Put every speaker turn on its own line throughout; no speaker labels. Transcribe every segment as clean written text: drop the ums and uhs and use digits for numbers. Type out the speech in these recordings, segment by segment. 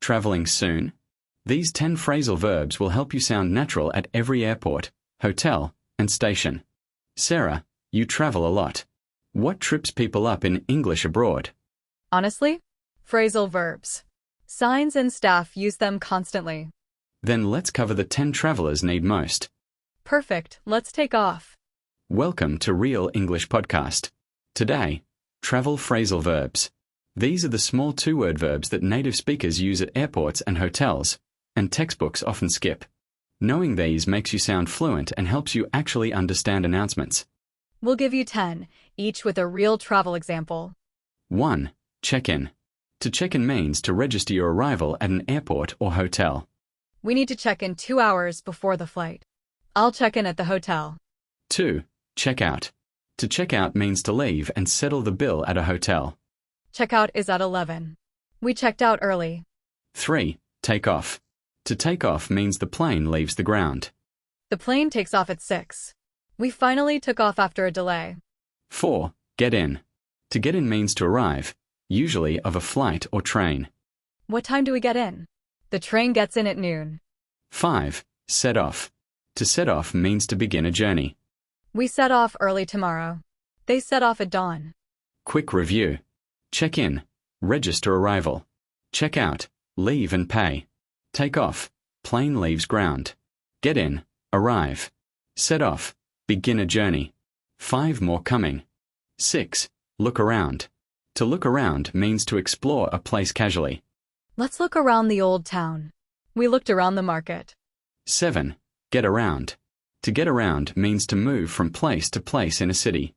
traveling soon? These 10 phrasal verbs will help you sound natural at every airport, hotel, and station. Sarah, you travel a lot. What trips people up in English abroad?
Honestly, phrasal verbs. Signs and staff use them constantly.
Then let's cover the 10 travelers need most.
Perfect, let's take off.
Welcome to Real English Podcast. Today, travel phrasal verbs. These are the small two-word verbs that native speakers use at airports and hotels, and textbooks often skip. Knowing these makes you sound fluent and helps you actually understand announcements.
We'll give you 10, each with a real travel example.
1. Check-in. To check in means to register your arrival at an airport or hotel.
We need to check in 2 hours before the flight. I'll check in at the hotel.
2. Check out. To check out means to leave and settle the bill at a hotel.
Checkout is at 11. We checked out early.
3. Take off. To take off means the plane leaves the ground.
The plane takes off at 6. We finally took off after a delay.
4. Get in. To get in means to arrive, usually of a flight or train.
What time do we get in? The train gets in at noon.
5. Set off. To set off means to begin a journey.
We set off early tomorrow. They set off at dawn.
Quick review. Check in. Register arrival. Check out. Leave and pay. Take off. Plane leaves ground. Get in. Arrive. Set off. Begin a journey. 5 more coming. 6. Look around. To look around means to explore a place casually.
Let's look around the old town. We looked around the market.
7. Get around. To get around means to move from place to place in a city.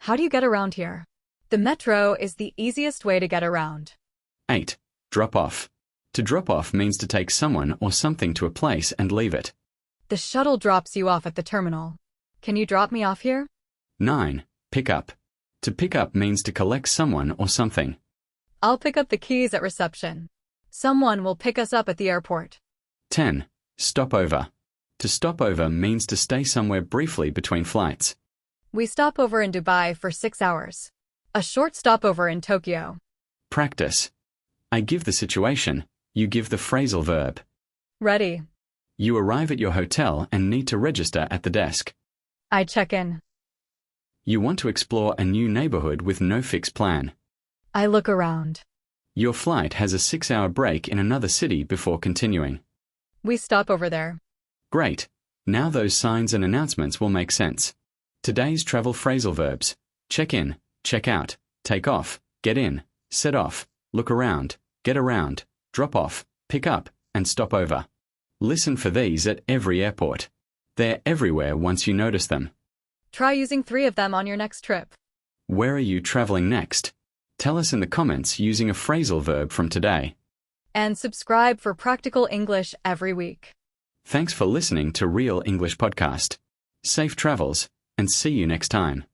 How do you get around here? The metro is the easiest way to get around.
8. Drop off. To drop off means to take someone or something to a place and leave it.
The shuttle drops you off at the terminal. Can you drop me off here?
9. Pick up. To pick up means to collect someone or something.
I'll pick up the keys at reception. Someone will pick us up at the airport.
10. Stop over. To stop over means to stay somewhere briefly between flights.
We stop over in Dubai for 6 hours. A short stopover in Tokyo.
Practice. I give the situation, you give the phrasal verb.
Ready.
You arrive at your hotel and need to register at the desk.
I check in.
You want to explore a new neighborhood with no fixed plan.
I look around.
Your flight has a 6-hour break in another city before continuing.
We stop over there.
Great. Now those signs and announcements will make sense. Today's travel phrasal verbs: check in, check out, take off, get in, set off, look around, get around, drop off, pick up, and stop over. Listen for these at every airport. They're everywhere once you notice them.
Try using 3 of them on your next trip.
Where are you traveling next? Tell us in the comments using a phrasal verb from today.
And subscribe for practical English every week.
Thanks for listening to Real English Podcast. Safe travels, and see you next time.